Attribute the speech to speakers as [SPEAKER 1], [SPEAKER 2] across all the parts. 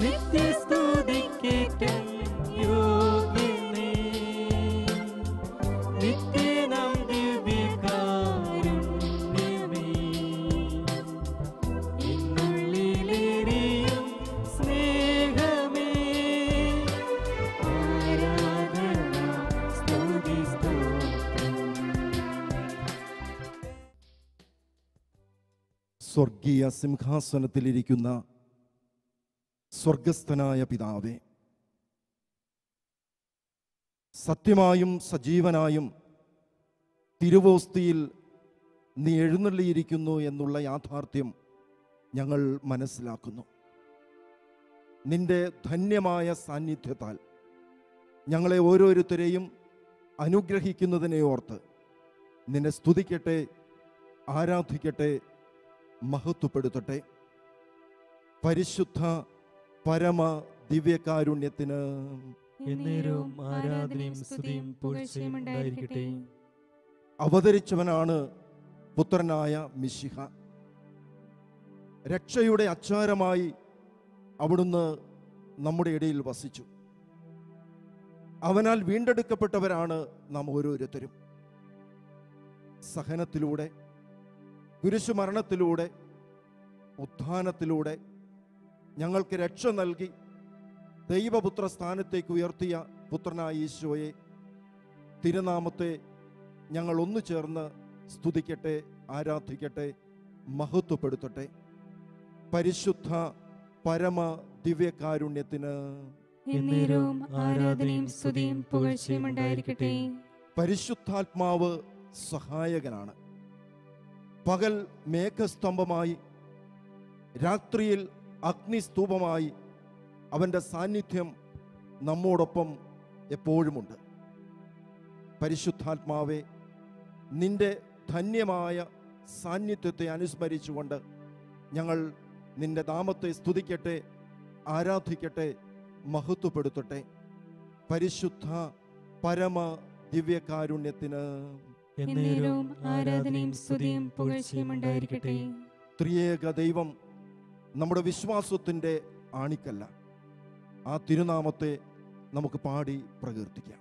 [SPEAKER 1] നിത്യസ്തുതിക്കേറ്റം യോഗ്യനേ. നിത്യനാം ദിവ്യകാരുണ്യമേ, എന്നുള്ളിലെരിയും സ്നേഹമേ, ആരാധന സ്തുതി സ്തോത്രം.
[SPEAKER 2] സ്വർഗീയ സിംഹാസനത്തിലിരിക്കുന്ന സ്വർഗസ്ഥനായ പിതാവേ, സത്യമായും സജീവനായും തിരുവോസ്തിയിൽ നീ എഴുന്നള്ളിയിരിക്കുന്നു എന്നുള്ള യാഥാർത്ഥ്യം ഞങ്ങൾ മനസ്സിലാക്കുന്നു. നിന്റെ ധന്യമായ സാന്നിധ്യത്താൽ ഞങ്ങളെ ഓരോരുത്തരെയും അനുഗ്രഹിക്കുന്നതിനെ ഓർത്ത് നിന്നെ സ്തുതിക്കട്ടെ, ആരാധിക്കട്ടെ, മഹത്വപ്പെടുത്തട്ടെ. പരിശുദ്ധ പരമ ദിവ്യകാരുണ്യത്തിന്
[SPEAKER 1] എന്നേരവും ആരാധനയും സ്തുതിയും പുകഴ്ചയും ഉണ്ടായിരിക്കട്ടെ.
[SPEAKER 2] അവതരിച്ചവനാണ് പുത്രനായ മിശിഹ. രക്ഷയുടെ അച്ചാരമായി അവിടുന്ന് നമ്മുടെ ഇടയിൽ വസിച്ചു. അവനാൽ വീണ്ടെടുക്കപ്പെട്ടവരാണ് നാം ഓരോരുത്തരും. സഹനത്തിലൂടെ, കുരിശുമരണത്തിലൂടെ, ഉത്ഥാനത്തിലൂടെ ഞങ്ങൾക്ക് രക്ഷ നൽകി ദൈവപുത്ര സ്ഥാനത്തേക്ക് ഉയർത്തിയ പുത്രനായ ഈശോയെ, തിരുനാമത്തെ ഞങ്ങൾ ഒന്നു ചേർന്ന് സ്തുതിക്കട്ടെ, ആരാധിക്കട്ടെ, മഹത്വപ്പെടുത്തട്ടെ. പരിശുദ്ധ പരമ ദിവ്യകാരുണ്യത്തിന്
[SPEAKER 1] എന്നേരവും ആരാധനയും സ്തുതിയും പുകഴ്ചയും ഉണ്ടായിരിക്കട്ടെ.
[SPEAKER 2] പരിശുദ്ധാത്മാവ് സഹായകനാണ്. പകൽ മേഘസ്തംഭമായി, രാത്രിയിൽ അഗ്നിസ്തൂപമായി അവൻ്റെ സാന്നിധ്യം നമ്മോടൊപ്പം എപ്പോഴുമുണ്ട്. പരിശുദ്ധാത്മാവെ, നിന്റെ ധന്യമായ സാന്നിധ്യത്തെ അനുസ്മരിച്ചുകൊണ്ട് ഞങ്ങൾ നിന്റെ നാമത്തെ സ്തുതിക്കട്ടെ, ആരാധിക്കട്ടെ, മഹത്വപ്പെടുത്തട്ടെ. പരിശുദ്ധ പരമ ദിവ്യകാരുണ്യത്തിന്
[SPEAKER 1] എന്നേരവും ആരാധനയും സ്തുതിയും പുകഴ്ചയും ഉണ്ടായിരിക്കട്ടെ.
[SPEAKER 2] ത്രിയേക ദൈവം നമ്മുടെ വിശ്വാസത്തിൻ്റെ ആണിക്കല്ല. ആ തിരുനാമത്തെ നമുക്ക് പാടി പ്രകീർത്തിക്കാം.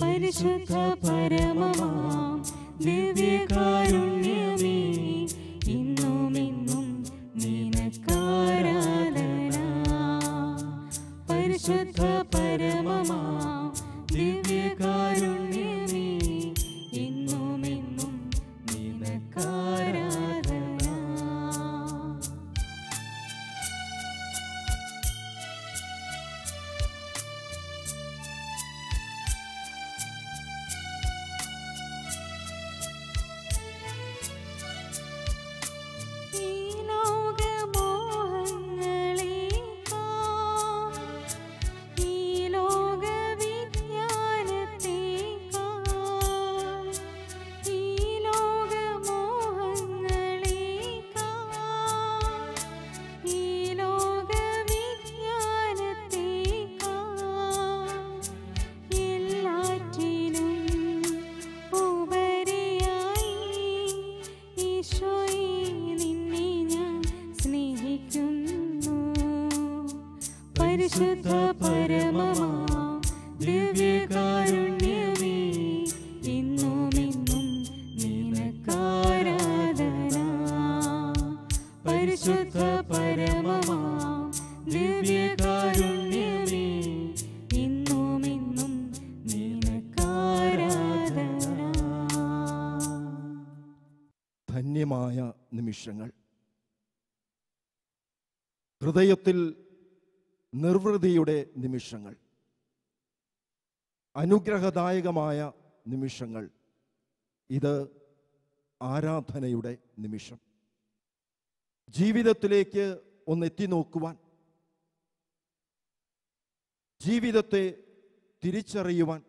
[SPEAKER 1] പരിശുദ്ധ പരമമാം ദിവ്യകാരുണ്യമേ, ഇന്നുമെന്നും നിനക്കാരാധന. പരിശുദ്ധ പരമമാം ദിവ്യകാരുണ്യമേ, ഇന്നുമെന്നും നിനക്കാരാധന. പരിശുദ്ധ പരമമാം ദിവ്യകാരുണ്യമേ, ഇന്നുമെന്നും നിനക്കാരാധന. പരിശുദ്ധ പരമമാം ദിവ്യകാരുണ്യമേ, ഇന്നുമെന്നും നിനക്കാരാധന.
[SPEAKER 2] ധന്യമായ നിമിഷങ്ങൾ. ഹൃദയത്തിൽ നിർവൃതിയുടെ നിമിഷങ്ങൾ, അനുഗ്രഹദായകമായ നിമിഷങ്ങൾ. ഇത് ആരാധനയുടെ നിമിഷം. ജീവിതത്തിലേക്ക് ഒന്ന് എത്തി നോക്കുവാൻ, ജീവിതത്തെ തിരിച്ചറിയുവാൻ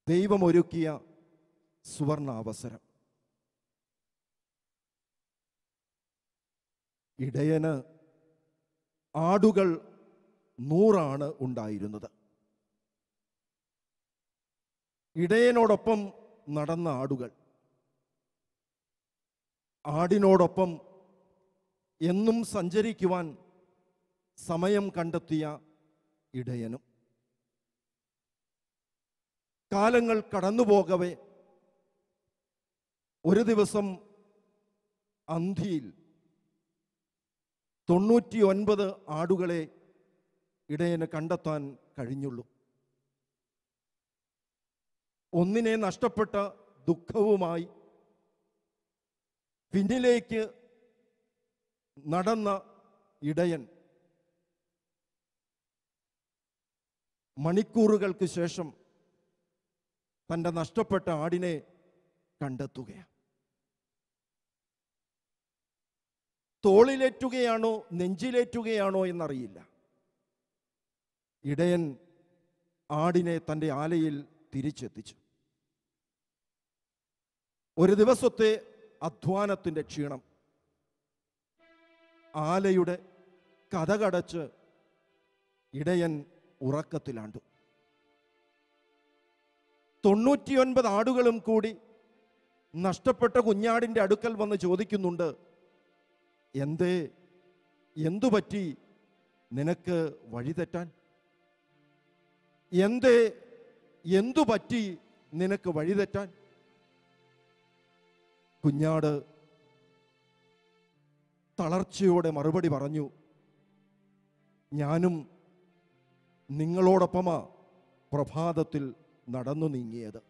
[SPEAKER 2] ദൈവമൊരുക്കിയ സുവർണാവസരം. ഇടയന് ആടുകൾ 100 ഉണ്ടായിരുന്നത്. ഇടയനോടൊപ്പം നടന്ന ആടുകൾ, ആടിനോടൊപ്പം എന്നും സഞ്ചരിക്കുവാൻ സമയം കണ്ടെത്തിയ ഇടയനും. കാലങ്ങൾ കടന്നുപോകവേ ഒരു ദിവസം അന്തിയിൽ 99 ആടുകളെ ഇടയന് കണ്ടെത്താൻ കഴിഞ്ഞുള്ളൂ. ഒന്നിനെ നഷ്ടപ്പെട്ട ദുഃഖവുമായി പിന്നിലേക്ക് നടന്ന ഇടയൻ മണിക്കൂറുകൾക്ക് ശേഷം തൻ്റെ നഷ്ടപ്പെട്ട ആടിനെ കണ്ടെത്തുകയാണ്. തോളിലേറ്റുകയാണോ നെഞ്ചിലേറ്റുകയാണോ എന്നറിയില്ല. ഇടയൻ ആടിനെ തൻ്റെ ആലയിൽ തിരിച്ചെത്തിച്ചു. ഒരു ദിവസത്തെ അധ്വാനത്തിൻ്റെ ക്ഷീണം, ആലയുടെ കതകടച്ച് ഇടയൻ ഉറക്കത്തിലാണ്ടു. 99 ആടുകളും കൂടി നഷ്ടപ്പെട്ട കുഞ്ഞാടിൻ്റെ അടുക്കൽ വന്ന് ചോദിക്കുന്നുണ്ട്, എന്തു പറ്റി നിനക്ക് വഴിതെറ്റാൻ? എന്തു പറ്റി നിനക്ക് വഴിതെറ്റാൻ? കുഞ്ഞാട് തളർച്ചയോടെ മറുപടി പറഞ്ഞു, ഞാനും നിങ്ങളോടൊപ്പമാ പ്രഭാതത്തിൽ നടന്നു നീങ്ങിയത്.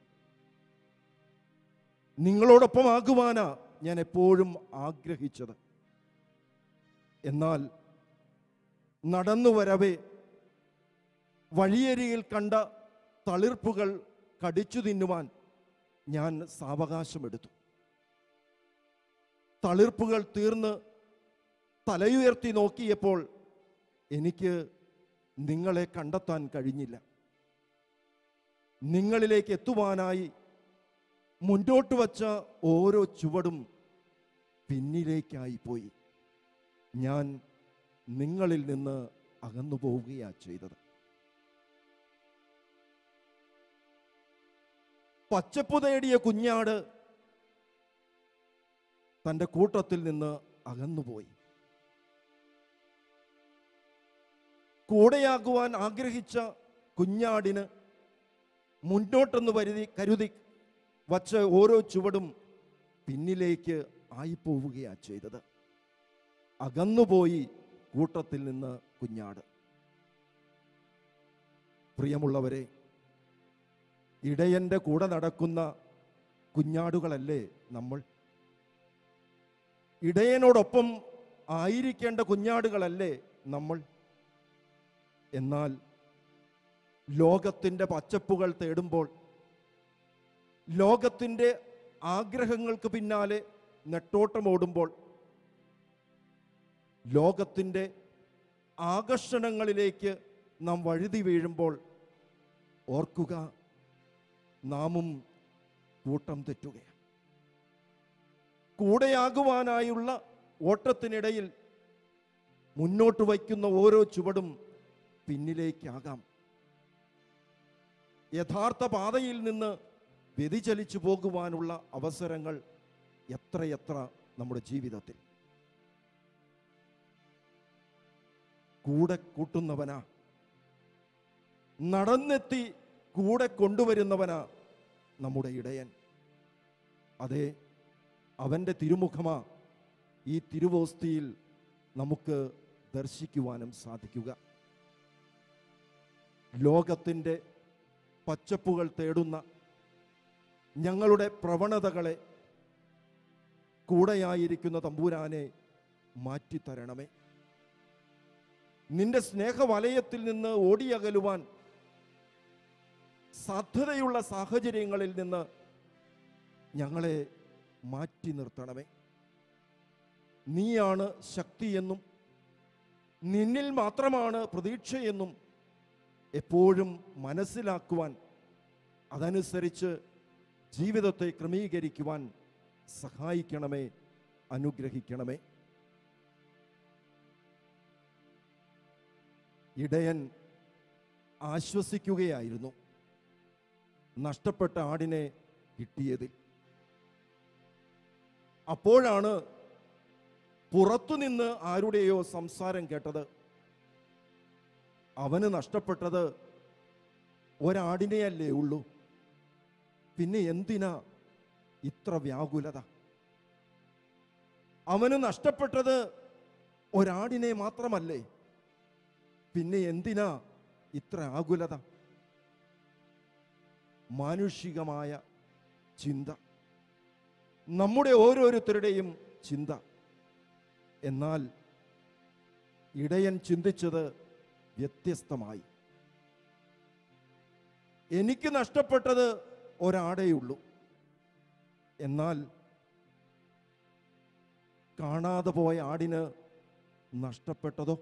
[SPEAKER 2] നിങ്ങളോടൊപ്പമാകുവാനാ ഞാൻ എപ്പോഴും ആഗ്രഹിച്ചത്. എന്നാൽ നടന്നു വരവേ വഴിയരികിൽ കണ്ട തളിർപ്പുകൾ കടിച്ചു തിന്നുവാൻ ഞാൻ സാവകാശമെടുത്തു. തളിർപ്പുകൾ തീർന്ന് തലയുയർത്തി നോക്കിയപ്പോൾ എനിക്ക് നിങ്ങളെ കണ്ടെത്താൻ കഴിഞ്ഞില്ല. നിങ്ങളിലേക്ക് എത്തുവാനായി മുന്നോട്ട് വച്ച ഓരോ ചുവടും പിന്നിലേക്കായി പോയി. ഞാൻ നിങ്ങളിൽ നിന്ന് അകന്നു പോവുകയാണ് ചെയ്തത്. പച്ചപ്പു തേടിയ കുഞ്ഞാട് തൻ്റെ കൂട്ടത്തിൽ നിന്ന് അകന്നുപോയി. കൂടെയാകുവാൻ ആഗ്രഹിച്ച കുഞ്ഞാടിന് മുന്നോട്ടെന്ന് കരുതി വച്ച ഓരോ ചുവടും പിന്നിലേക്ക് ആയിപ്പോവുകയാണ് ചെയ്തത്. അകന്നുപോയി കൂട്ടത്തിൽ നിന്ന് കുഞ്ഞാട്. പ്രിയമുള്ളവരെ, ഇടയൻ്റെ കൂടെ നടക്കുന്ന കുഞ്ഞാടുകളല്ലേ നമ്മൾ? ഇടയനോടൊപ്പം ആയിരിക്കേണ്ട കുഞ്ഞാടുകളല്ലേ നമ്മൾ? എന്നാൽ ലോകത്തിൻ്റെ പച്ചപ്പുകൾ തേടുമ്പോൾ, ലോകത്തിൻ്റെ ആഗ്രഹങ്ങൾക്ക് പിന്നാലെ നെട്ടോട്ടമോടുമ്പോൾ, ലോകത്തിൻ്റെ ആകർഷണങ്ങളിലേക്ക് നാം വഴുതി വീഴുമ്പോൾ ഓർക്കുക, നാമും കൂട്ടം തെറ്റുകയാണ്. കൂടെയാകുവാനായുള്ള ഓട്ടത്തിനിടയിൽ മുന്നോട്ട് വയ്ക്കുന്ന ഓരോ ചുവടും പിന്നിലേക്കാകാം. യഥാർത്ഥ പാതയിൽ നിന്ന് വ്യതിചലിച്ചു പോകുവാനുള്ള അവസരങ്ങൾ എത്രയെത്ര നമ്മുടെ ജീവിതത്തിൽ. കൂടെ കൂട്ടുന്നവനാ, നടന്നെത്തി കൂടെ കൊണ്ടുവരുന്നവനാ നമ്മുടെ ഇടയൻ. അതെ, അവൻ്റെ തിരുമുഖമാ ഈ തിരുവോസ്തിയിൽ നമുക്ക് ദർശിക്കുവാനും സാധിക്കുക. ലോകത്തിൻ്റെ പച്ചപ്പുകൾ തേടുന്ന ഞങ്ങളുടെ പ്രവണതകളെ കൂടെയായിരിക്കുന്ന തമ്പുരാനെ മാറ്റിത്തരണമേ. നിന്റെ സ്നേഹവലയത്തിൽ നിന്ന് ഓടിയകലുവാൻ സാധ്യതയുള്ള സാഹചര്യങ്ങളിൽ നിന്ന് ഞങ്ങളെ മാറ്റി നിർത്തണമേ. നീയാണ് ശക്തിയെന്നും നിന്നിൽ മാത്രമാണ് പ്രതീക്ഷയെന്നും എപ്പോഴും മനസ്സിലാക്കുവാൻ, അതനുസരിച്ച് ജീവിതത്തെ ക്രമീകരിക്കുവാൻ സഹായിക്കണമേ, അനുഗ്രഹിക്കണമേ. ഇടയൻ ആശ്വസിക്കുകയായിരുന്നു നഷ്ടപ്പെട്ട ആടിനെ കിട്ടിയതിൽ. അപ്പോഴാണ് പുറത്തുനിന്ന് ആരുടെയോ സംസാരം കേട്ടത്. അവന് നഷ്ടപ്പെട്ടത് ഒരാടിനെയല്ലേ ഉള്ളൂ, പിന്നെ എന്തിനാ ഇത്ര വ്യാകുലത? അവന് നഷ്ടപ്പെട്ടത് ഒരാടിനെ മാത്രമല്ലേ, പിന്നെ എന്തിനാ ഇത്ര ആകുലത? മാനുഷികമായ ചിന്ത, നമ്മുടെ ഓരോരുത്തരുടെയും ചിന്ത. എന്നാൽ ഇടയൻ ചിന്തിച്ചത് വ്യത്യസ്തമായി. എനിക്ക് നഷ്ടപ്പെട്ടത് ഒരാടേയുള്ളൂ, എന്നാൽ കാണാതെ പോയ ആടിന് നഷ്ടപ്പെട്ടതോ?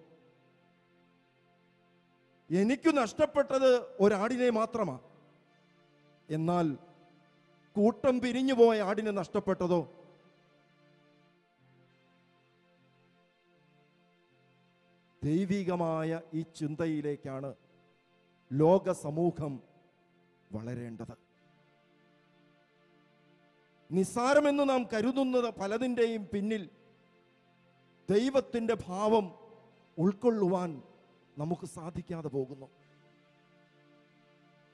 [SPEAKER 2] എനിക്ക് നഷ്ടപ്പെട്ടത് ഒരാടിനെ മാത്രമാണ്, എന്നാൽ കൂട്ടം പിരിഞ്ഞു പോയ ആടിന് നഷ്ടപ്പെട്ടതോ? ദൈവികമായ ഈ ചിന്തയിലേക്കാണ് ലോക സമൂഹം വളരേണ്ടത്. നിസ്സാരമെന്ന് നാം കരുതുന്നത് പലതിൻ്റെയും പിന്നിൽ ദൈവത്തിൻ്റെ ഭാവം ഉൾക്കൊള്ളുവാൻ നമുക്ക് സാധിക്കാതെ പോകുന്നു.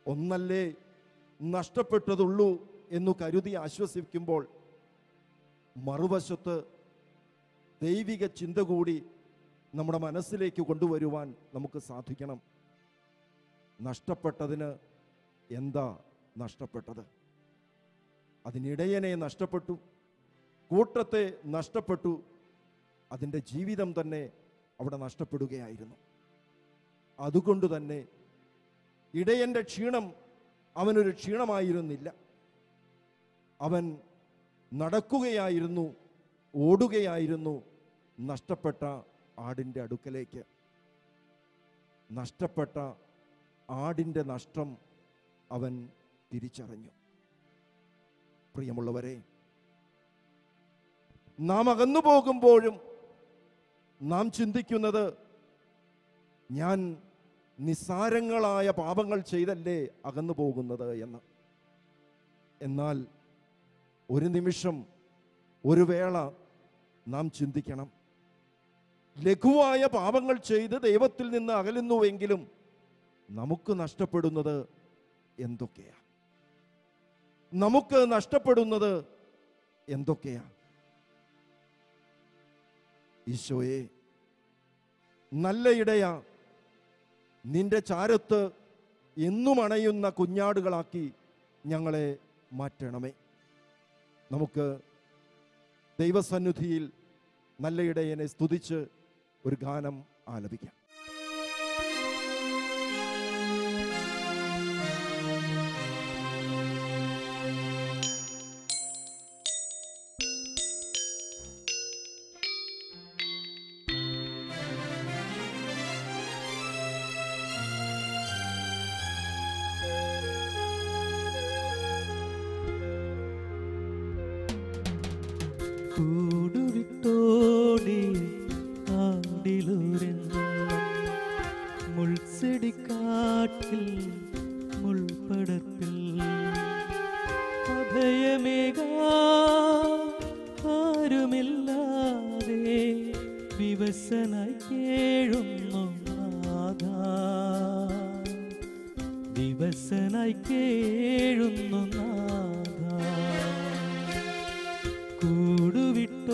[SPEAKER 2] ഒന്നല്ലേ നഷ്ടപ്പെട്ടതുള്ളൂ എന്നു കരുതി ആശ്വസിക്കുമ്പോൾ, മറുവശത്ത് ദൈവിക ചിന്ത കൂടി നമ്മുടെ മനസ്സിലേക്ക് കൊണ്ടുവരുവാൻ നമുക്ക് സാധിക്കണം. നഷ്ടപ്പെട്ടതിന് എന്താ നഷ്ടപ്പെട്ടത്? അതിനിടയനെ നഷ്ടപ്പെട്ടു, കൂട്ടത്തെ നഷ്ടപ്പെട്ടു, അതിൻ്റെ ജീവിതം തന്നെ അവിടെ നഷ്ടപ്പെടുകയായിരുന്നു. അതുകൊണ്ട് തന്നെ ഇടയൻ്റെ ക്ഷീണം അവനൊരു ക്ഷീണമായിരുന്നില്ല. അവൻ നടക്കുകയായിരുന്നു, ഓടുകയായിരുന്നു നഷ്ടപ്പെട്ട ആടിൻ്റെ അടുക്കലേക്ക്. നഷ്ടപ്പെട്ട ആടിൻ്റെ നഷ്ടം അവൻ തിരിച്ചറിഞ്ഞു. പ്രിയമുള്ളവരെ, നാം അകന്നു പോകുമ്പോഴും നാം ചിന്തിക്കുന്നത്, ഞാൻ നിസ്സാരങ്ങളായ പാപങ്ങൾ ചെയ്തല്ലേ അകന്നു പോകുന്നത് എന്ന്. എന്നാൽ ഒരു നിമിഷം, ഒരു വേള നാം ചിന്തിക്കണം, ലഘുവായ പാപങ്ങൾ ചെയ്ത് ദൈവത്തിൽ നിന്ന് അകലുന്നുവെങ്കിലും നമുക്ക് നഷ്ടപ്പെടുന്നത് എന്തൊക്കെയാ? നമുക്ക് നഷ്ടപ്പെടുന്നത് എന്തൊക്കെയാ? ഈശോയെ, നല്ല ഇടയ, നിന്റെ ചാരത്ത് എന്നും അണയുന്ന കുഞ്ഞാടുകളാക്കി ഞങ്ങളെ മാറ്റണമേ. നമുക്ക് ദൈവസന്നിധിയിൽ നല്ല ഇടയനെ സ്തുതിച്ച് ഒരു ഗാനം ആലപിക്കാം.
[SPEAKER 1] കൂടുവിട്ടോടി ആടിലൂരെന്നും മുൾച്ചെടിക്കാട്ടിൽ മുൾപ്പടർപ്പിൽ അഭയമേകാ ആരുമില്ലാതെ വിവശനായി കേഴുന്നു നാഥാ, വിവശനായി കേഴുന്നു നാഥാ. കൂടുവിട്ടോടിയ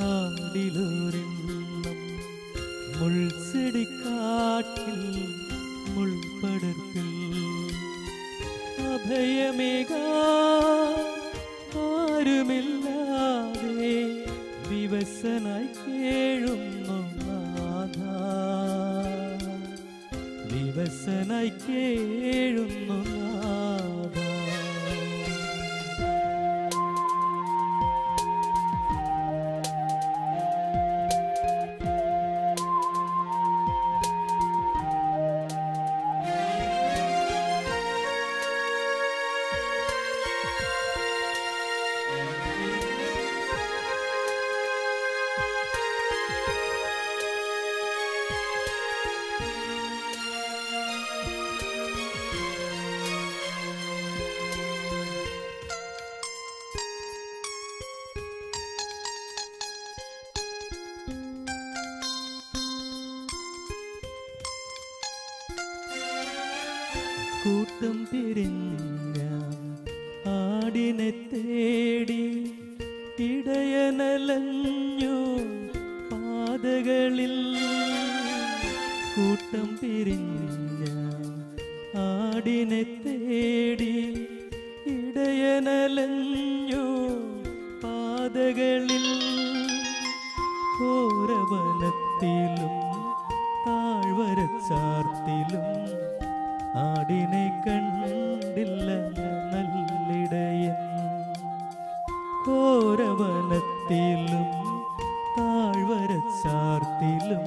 [SPEAKER 1] ആടിലൂരെന്നും മുൾച്ചെടിക്കാട്ടിൽ മുൾപ്പടർപ്പിൽ അഭയമേകാ ആരുമില്ലാതെ വിവശനായി കേഴുന്നു നാഥാ, വിവശനായി കേഴുന്നു നാഥാ. കൂട്ടം പിരിഞ്ഞ ആടിനെ തേടി ഇടയനലഞ്ഞു പാതകളിൽ. കൂട്ടം പിരിഞ്ഞ ആടിനെ തേടി ഇടയനലഞ്ഞു പാതകളിൽ. ഘോരവനത്തിലും താഴ്വരച്ചാർത്തിലും ആടിനെ കണ്ടില്ല നല്ലിടയൻ. ഘോരവനത്തിലും താഴ്വരച്ചാർത്തിലും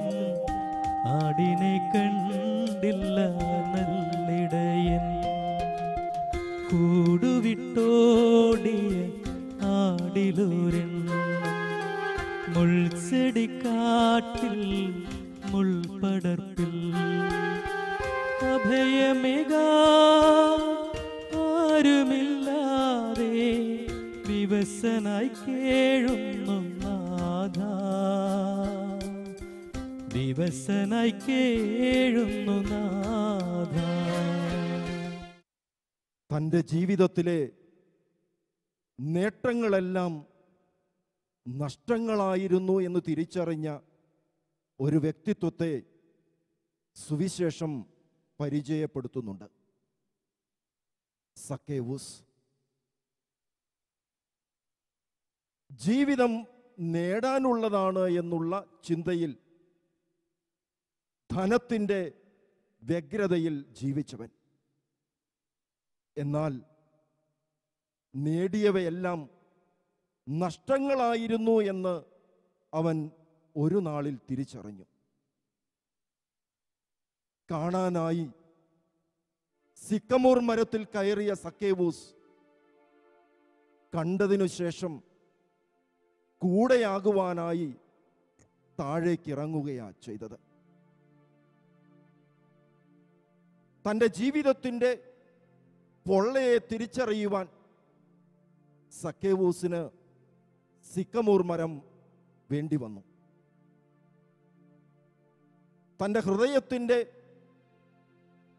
[SPEAKER 1] ആടിനെ കണ്ടില്ല നല്ലിടയൻ. കൂടുവിട്ടോടിയ ആടിലൊരെണ്ണം മുൾച്ചെടിക്കാട്ടിൽ മുൾപടർപ്പിൽ. അഭയമേകാൻ ആരുമില്ലാതെ വിവശനായി കേഴുന്നു നാഥ. വിവശനായി കേഴുന്നു നാഥ.
[SPEAKER 2] തൻ്റെ ജീവിതത്തിലെ നേട്ടങ്ങളെല്ലാം നഷ്ടങ്ങളായിരുന്നു എന്ന് തിരിച്ചറിഞ്ഞ ഒരു വ്യക്തിത്വത്തെ സുവിശേഷം പരിചയപ്പെടുത്തുന്നുണ്ട്. സക്കേവൂസ്. ജീവിതം നേടാനുള്ളതാണ് എന്നുള്ള ചിന്തയിൽ ധനത്തിൻ്റെ വ്യഗ്രതയിൽ ജീവിച്ചവൻ. എന്നാൽ നേടിയവയെല്ലാം നഷ്ടങ്ങളായിരുന്നു എന്ന് അവൻ ഒരു നാളിൽ തിരിച്ചറിഞ്ഞു. കാണാനായി സിക്കമോർ മരത്തിൽ കയറിയ സക്കേവൂസ് കണ്ടതിനു ശേഷം കൂടെയാകുവാനായി താഴേക്കിറങ്ങുകയാണ് ചെയ്തത്. തൻ്റെ ജീവിതത്തിൻ്റെ പൊള്ളയെ തിരിച്ചറിയുവാൻ സക്കേവൂസിന് സിക്കമോർ മരം വേണ്ടി വന്നു. തൻ്റെ ഹൃദയത്തിൻ്റെ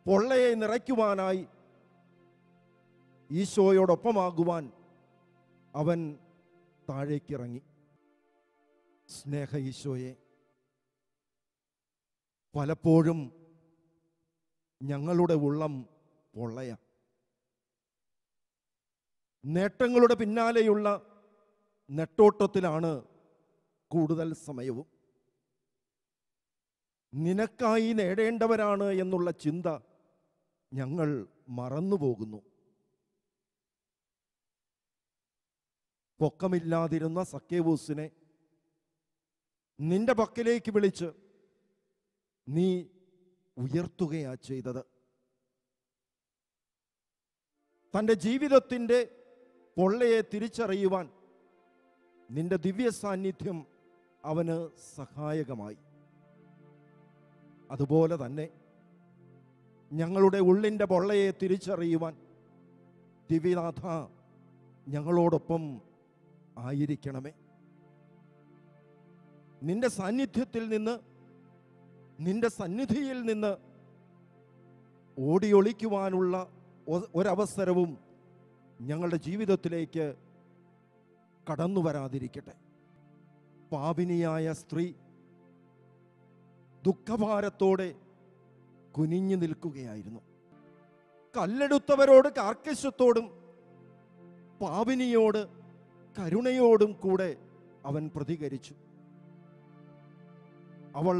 [SPEAKER 2] പൊള്ളയെ നിറയ്ക്കുവാനായി ഈശോയോടൊപ്പമാകുവാൻ അവൻ താഴേക്കിറങ്ങി. സ്നേഹ ഈശോയെ, പലപ്പോഴും ഞങ്ങളുടെ ഉള്ളം പൊള്ളയ. നേട്ടങ്ങളുടെ പിന്നാലെയുള്ള നെട്ടോട്ടത്തിലാണ് കൂടുതൽ സമയവും. നിനക്കായി നേടേണ്ടവരാണ് എന്നുള്ള ചിന്ത ഞങ്ങൾ മറന്നുപോകുന്നു. പൊക്കമില്ലാതിരുന്ന സക്കേവൂസിനെ നിന്റെ പക്കലേക്ക് വിളിച്ച് നീ ഉയർത്തുകയാ ചെയ്തത്. തൻ്റെ ജീവിതത്തിൻ്റെ പൊള്ളയെ തിരിച്ചറിയുവാൻ നിന്റെ ദിവ്യ സാന്നിധ്യം അവന് സഹായകമായി. അതുപോലെ തന്നെ ഞങ്ങളുടെ ഉള്ളിൻ്റെ പൊള്ളയെ തിരിച്ചറിയുവാൻ ദിവ്യനാഥ ഞങ്ങളോടൊപ്പം ആയിരിക്കണമേ. നിന്റെ സാന്നിധ്യത്തിൽ നിന്ന്, നിന്റെ സന്നിധിയിൽ നിന്ന് ഓടിയൊളിക്കുവാനുള്ള ഒരവസരവും ഞങ്ങളുടെ ജീവിതത്തിലേക്ക് കടന്നു വരാതിരിക്കട്ടെ. പാപിനിയായ സ്ത്രീ ദുഃഖഭാരത്തോടെ കുനിഞ്ഞു നിൽക്കുകയായിരുന്നു. കല്ലെടുത്തവരോട് കാർക്കശ്യത്തോടും പാപിനിയോട് കരുണയോടും കൂടെ അവൻ പ്രതികരിച്ചു. അവൾ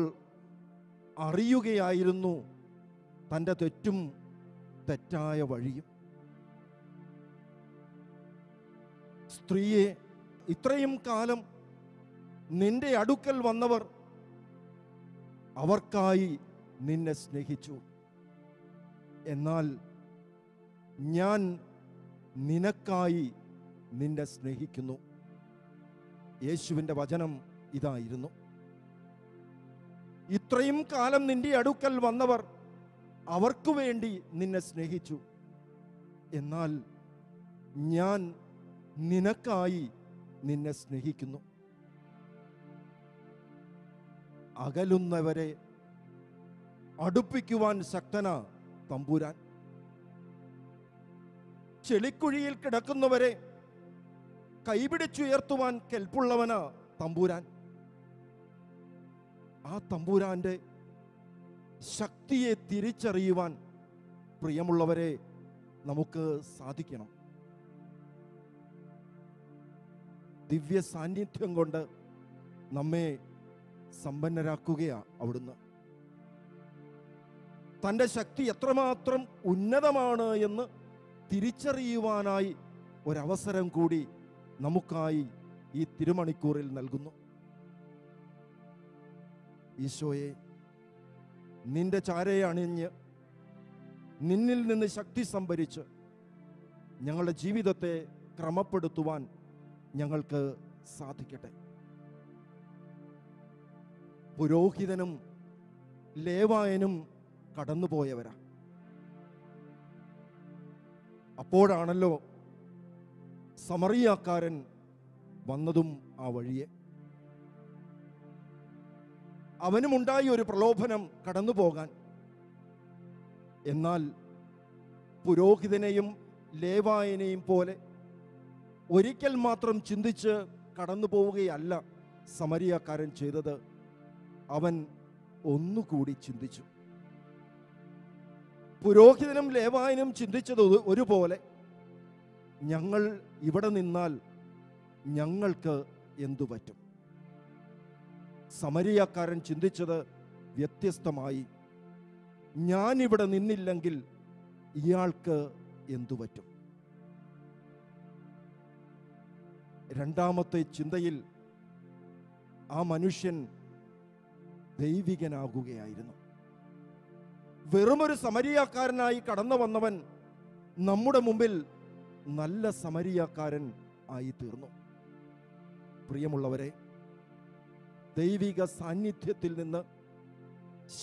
[SPEAKER 2] അറിയുകയായിരുന്നു തൻ്റെ തെറ്റും തെറ്റായ വഴിയും. സ്ത്രീയെ, ഇത്രയും കാലം നിന്റെ അടുക്കൽ വന്നവർ അവർക്കായി നിന്നെ സ്നേഹിച്ചു. എന്നാൽ ഞാൻ നിനക്കായി നിന്നെ സ്നേഹിക്കുന്നു. യേശുവിൻ്റെ വചനം ഇതായിരുന്നു. ഇത്രയും കാലം നിന്റെ അടുക്കൽ വന്നവർ അവർക്കു വേണ്ടി നിന്നെ സ്നേഹിച്ചു. എന്നാൽ ഞാൻ നിനക്കായി നിന്നെ സ്നേഹിക്കുന്നു. അകലുന്നവരെ അടുപ്പിക്കുവാൻ ശക്തനാ തമ്പുരാൻ. ചെളിക്കുഴിയിൽ കിടക്കുന്നവരെ കൈപിടിച്ചുയർത്തുവാൻ കെൽപ്പുള്ളവനാ തമ്പുരാൻ. ആ തമ്പുരാന്റെ ശക്തിയെ തിരിച്ചറിയുവാൻ പ്രിയമുള്ളവരെ നമുക്ക് സാധിക്കണം. ദിവ്യ സാന്നിധ്യം കൊണ്ട് നമ്മെ സമ്പന്നരാക്കുകയാ അവിടുന്ന്. തൻ്റെ ശക്തി എത്രമാത്രം ഉന്നതമാണ് എന്ന് തിരിച്ചറിയുവാനായി ഒരവസരം കൂടി നമുക്കായി ഈ തിരുമണിക്കൂറിൽ നൽകുന്നു. ഈശോയെ, നിന്റെ ചാരയെ അണിഞ്ഞ് നിന്നിൽ നിന്ന് ശക്തി സംഭരിച്ച് ഞങ്ങളുടെ ജീവിതത്തെ ക്രമപ്പെടുത്തുവാൻ ഞങ്ങൾക്ക് സാധിക്കട്ടെ. പുരോഹിതനും ലേവായനും കടന്നുപോയവരാ. അപ്പോഴാണല്ലോ സമറിയാക്കാരൻ വന്നതും ആ വഴിയെ. അവനുമുണ്ടായി ഒരു പ്രലോഭനം കടന്നു പോകാൻ. എന്നാൽ പുരോഹിതനെയും ലേവായനെയും പോലെ ഒരിക്കൽ മാത്രം ചിന്തിച്ച് കടന്നു പോവുകയല്ല സമരിയാക്കാരൻ ചെയ്തത്. അവൻ ഒന്നുകൂടി ചിന്തിച്ചു. പുരോഹിതനും ലേവായനും ചിന്തിച്ചത് ഒരുപോലെ. ഞങ്ങൾ ഇവിടെ നിന്നാൽ ഞങ്ങൾക്ക് എന്തു പറ്റും? സമരിയാക്കാരൻ ചിന്തിച്ചത് വ്യത്യസ്തമായി. ഞാനിവിടെ നിന്നില്ലെങ്കിൽ ഇയാൾക്ക് എന്തു പറ്റും? രണ്ടാമത്തെ ചിന്തയിൽ ആ മനുഷ്യൻ ദൈവികനാകുകയായിരുന്നു. വെറുമൊരു സമരിയാക്കാരനായി കടന്നു വന്നവൻ നമ്മുടെ മുമ്പിൽ നല്ല സമരിയാക്കാരൻ ആയി തീർന്നു. പ്രിയമുള്ളവരെ, ദൈവിക സാന്നിധ്യത്തിൽ നിന്ന്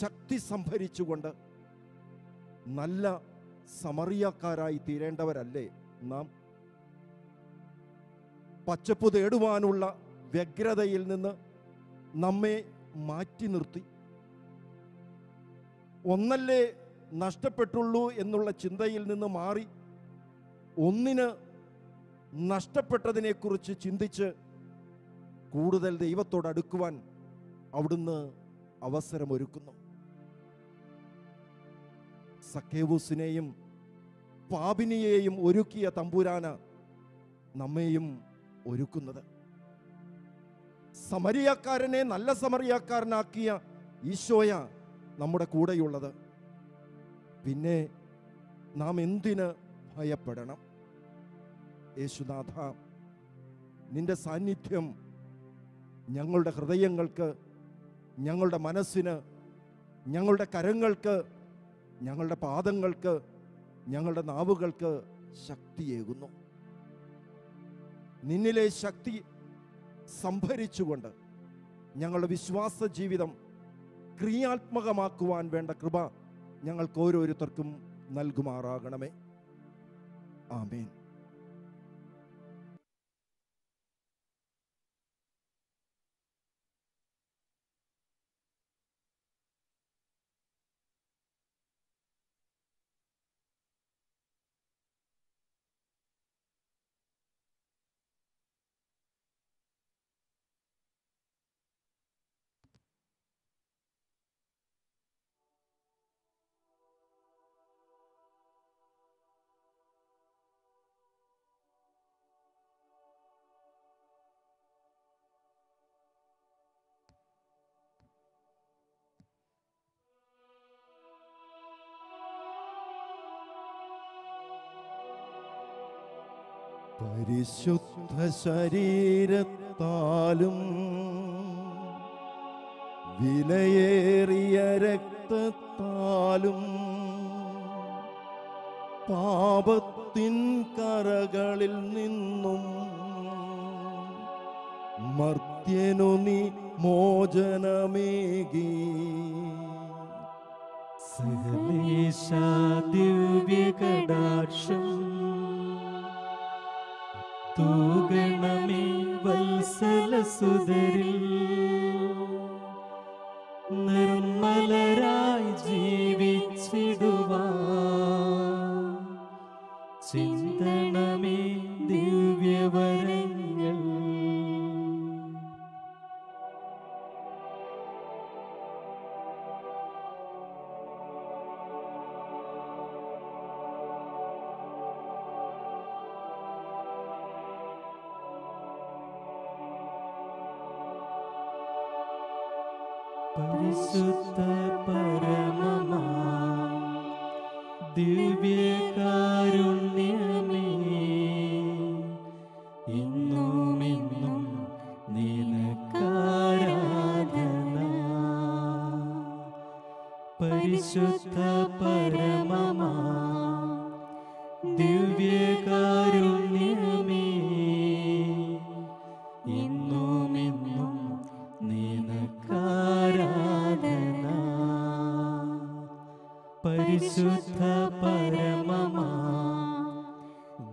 [SPEAKER 2] ശക്തി സംഭരിച്ചുകൊണ്ട് നല്ല സമറിയാക്കാരായി തീരേണ്ടവരല്ലേ നാം? പച്ചപ്പ് തേടുവാനുള്ള വ്യഗ്രതയിൽ നിന്ന് നമ്മെ മാറ്റി നിർത്തി ഒന്നല്ലേ നഷ്ടപ്പെട്ടുള്ളൂ എന്നുള്ള ചിന്തയിൽ നിന്ന് മാറി ഒന്നിന് നഷ്ടപ്പെട്ടതിനെക്കുറിച്ച് ചിന്തിച്ച് കൂടുതൽ ദൈവത്തോട് അടുക്കുവാൻ അവിടുന്ന് അവസരമൊരുക്കുന്നു. സക്കേവൂസിനെയും പാപിനിയെയും ഒരുക്കിയ തമ്പുരാന നമ്മെയും ഒരുക്കുന്നത്. സമരിയാക്കാരനെ നല്ല സമരിയാക്കാരനാക്കിയ ഈശോയ നമ്മുടെ കൂടെയുള്ളത്. പിന്നെ നാം എന്തിന് ഭയപ്പെടണം? യേശുനാഥ, നിന്റെ സാന്നിധ്യം ഞങ്ങളുടെ ഹൃദയങ്ങൾക്ക്, ഞങ്ങളുടെ മനസ്സിന്, ഞങ്ങളുടെ കരങ്ങൾക്ക്, ഞങ്ങളുടെ പാദങ്ങൾക്ക്, ഞങ്ങളുടെ നാവുകൾക്ക് ശക്തിയേകുന്നു. നിന്നിലെ ശക്തി സംഭരിച്ചുകൊണ്ട് ഞങ്ങളുടെ വിശ്വാസ ജീവിതം ക്രിയാത്മകമാക്കുവാൻ വേണ്ട കൃപ ഞങ്ങൾക്ക് ഓരോരുത്തർക്കും നൽകുമാറാകണമേ. ആമേൻ. പരിശുദ്ധ ശരീരത്താലും വിലയേറിയ രക്തത്താലും പാപത്തിൻ കറകളിൽ നിന്നും മർത്യനു നീ മോചനമേകി.
[SPEAKER 1] സകലേശ ദിവ്യകടാക്ഷം തൂഗണമേ വത്സലസുതരിൽ നിർമ്മലരായി ജീവിച്ചിടുവാൻ ചിന്ത പരിശുദ്ധ പരമമാ ദിവ്യകാരുണ്യമേ, ഇന്നും ഇന്നും നിനക്കാരാധന. പരിശുദ്ധ പരമമാ ദിവ്യകാരുണ്യമേ, ഇന്നും ഇന്നും നിനക്കാരാധന. പരിശുദ്ധ പരമമാ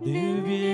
[SPEAKER 1] ദിവ്യ